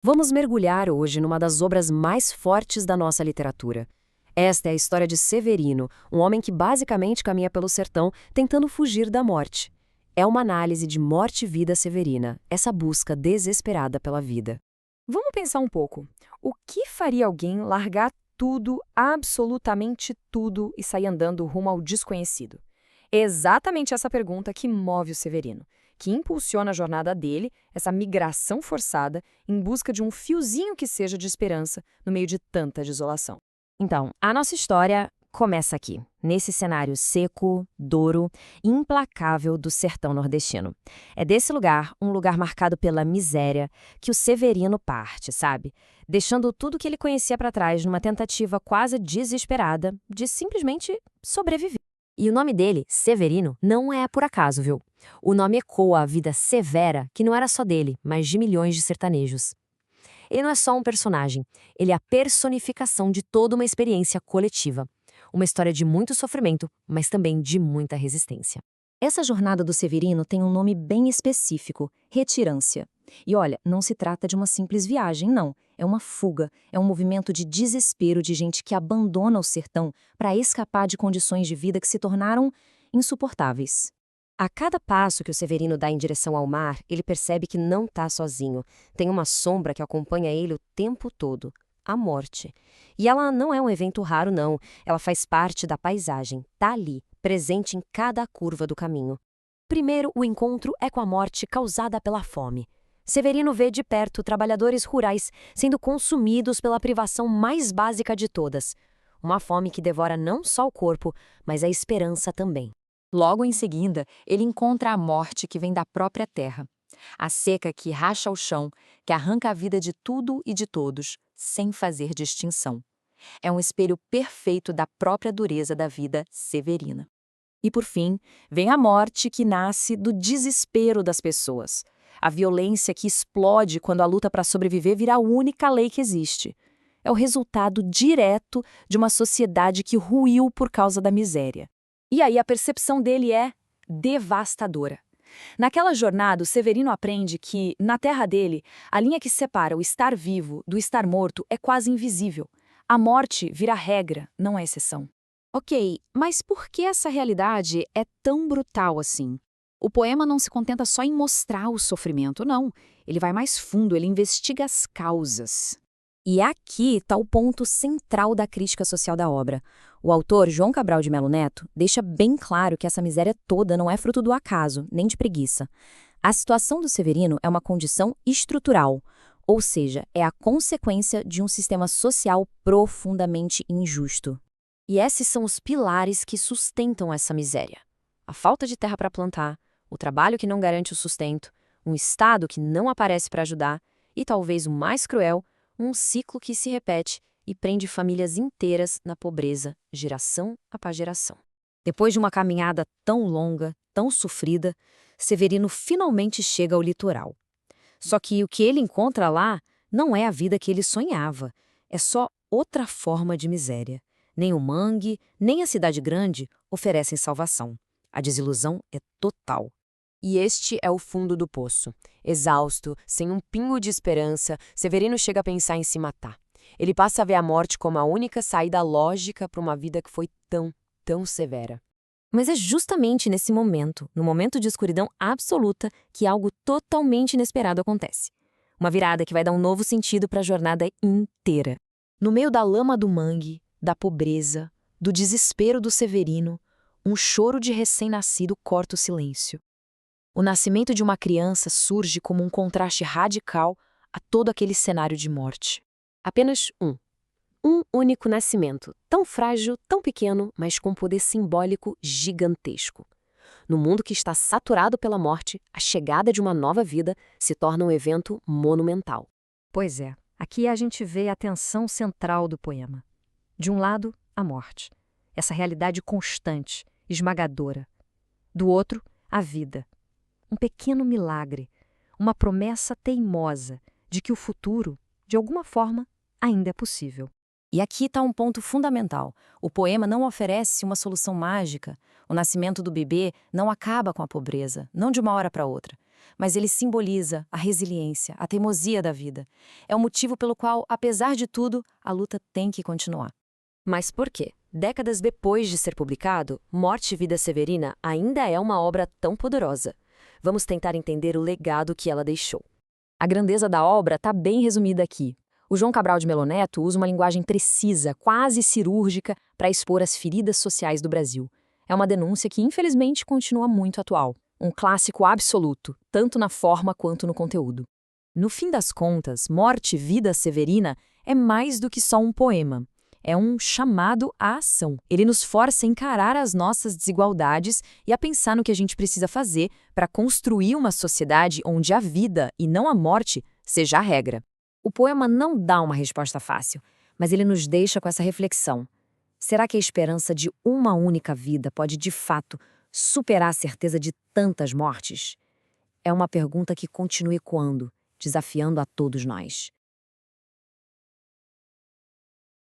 Vamos mergulhar hoje numa das obras mais fortes da nossa literatura. Esta é a história de Severino, um homem que basicamente caminha pelo sertão tentando fugir da morte. É uma análise de morte e vida severina, essa busca desesperada pela vida. Vamos pensar um pouco. O que faria alguém largar tudo, absolutamente tudo, e sair andando rumo ao desconhecido? É exatamente essa pergunta que move o Severino, que impulsiona a jornada dele, essa migração forçada, em busca de um fiozinho que seja de esperança no meio de tanta desolação. Então, a nossa história começa aqui, nesse cenário seco, duro e implacável do sertão nordestino. É desse lugar, um lugar marcado pela miséria, que o Severino parte, sabe? Deixando tudo que ele conhecia para trás numa tentativa quase desesperada de simplesmente sobreviver. E o nome dele, Severino, não é por acaso, viu? O nome ecoa a vida severa que não era só dele, mas de milhões de sertanejos. Ele não é só um personagem, ele é a personificação de toda uma experiência coletiva. Uma história de muito sofrimento, mas também de muita resistência. Essa jornada do Severino tem um nome bem específico, retirância. E olha, não se trata de uma simples viagem, não. É uma fuga, é um movimento de desespero de gente que abandona o sertão para escapar de condições de vida que se tornaram insuportáveis. A cada passo que o Severino dá em direção ao mar, ele percebe que não está sozinho. Tem uma sombra que acompanha ele o tempo todo, a morte. E ela não é um evento raro, não. Ela faz parte da paisagem, está ali, presente em cada curva do caminho. Primeiro, o encontro é com a morte causada pela fome. Severino vê de perto trabalhadores rurais sendo consumidos pela privação mais básica de todas. Uma fome que devora não só o corpo, mas a esperança também. Logo em seguida, ele encontra a morte que vem da própria terra. A seca que racha o chão, que arranca a vida de tudo e de todos, sem fazer distinção. É um espelho perfeito da própria dureza da vida severina. E por fim, vem a morte que nasce do desespero das pessoas. A violência que explode quando a luta para sobreviver vira a única lei que existe. É o resultado direto de uma sociedade que ruiu por causa da miséria. E aí a percepção dele é devastadora. Naquela jornada, o Severino aprende que, na terra dele, a linha que separa o estar vivo do estar morto é quase invisível. A morte vira regra, não é exceção. Ok, mas por que essa realidade é tão brutal assim? O poema não se contenta só em mostrar o sofrimento, não. Ele vai mais fundo, ele investiga as causas. E aqui está o ponto central da crítica social da obra. O autor, João Cabral de Melo Neto, deixa bem claro que essa miséria toda não é fruto do acaso, nem de preguiça. A situação do Severino é uma condição estrutural, ou seja, é a consequência de um sistema social profundamente injusto. E esses são os pilares que sustentam essa miséria. A falta de terra para plantar, o trabalho que não garante o sustento, um Estado que não aparece para ajudar e, talvez o mais cruel, um ciclo que se repete e prende famílias inteiras na pobreza, geração após geração. Depois de uma caminhada tão longa, tão sofrida, Severino finalmente chega ao litoral. Só que o que ele encontra lá não é a vida que ele sonhava, é só outra forma de miséria. Nem o mangue, nem a cidade grande oferecem salvação. A desilusão é total. E este é o fundo do poço. Exausto, sem um pingo de esperança, Severino chega a pensar em se matar. Ele passa a ver a morte como a única saída lógica para uma vida que foi tão severa. Mas é justamente nesse momento, no momento de escuridão absoluta, que algo totalmente inesperado acontece. Uma virada que vai dar um novo sentido para a jornada inteira. No meio da lama do mangue, da pobreza, do desespero do Severino, um choro de recém-nascido corta o silêncio. O nascimento de uma criança surge como um contraste radical a todo aquele cenário de morte. Apenas um. Um único nascimento, tão frágil, tão pequeno, mas com poder simbólico gigantesco. No mundo que está saturado pela morte, a chegada de uma nova vida se torna um evento monumental. Pois é, aqui a gente vê a tensão central do poema. De um lado, a morte, essa realidade constante, esmagadora. Do outro, a vida. Um pequeno milagre, uma promessa teimosa de que o futuro, de alguma forma, ainda é possível. E aqui está um ponto fundamental. O poema não oferece uma solução mágica. O nascimento do bebê não acaba com a pobreza, não de uma hora para outra. mas ele simboliza a resiliência, a teimosia da vida. É o motivo pelo qual, apesar de tudo, a luta tem que continuar. Mas por quê? Décadas depois de ser publicado, Morte e Vida Severina ainda é uma obra tão poderosa. Vamos tentar entender o legado que ela deixou. A grandeza da obra está bem resumida aqui. O João Cabral de Melo Neto usa uma linguagem precisa, quase cirúrgica, para expor as feridas sociais do Brasil. É uma denúncia que, infelizmente, continua muito atual. Um clássico absoluto, tanto na forma quanto no conteúdo. No fim das contas, Morte e Vida Severina é mais do que só um poema. É um chamado à ação. Ele nos força a encarar as nossas desigualdades e a pensar no que a gente precisa fazer para construir uma sociedade onde a vida, e não a morte, seja a regra. O poema não dá uma resposta fácil, mas ele nos deixa com essa reflexão. Será que a esperança de uma única vida pode, de fato, superar a certeza de tantas mortes? É uma pergunta que continua ecoando, desafiando a todos nós.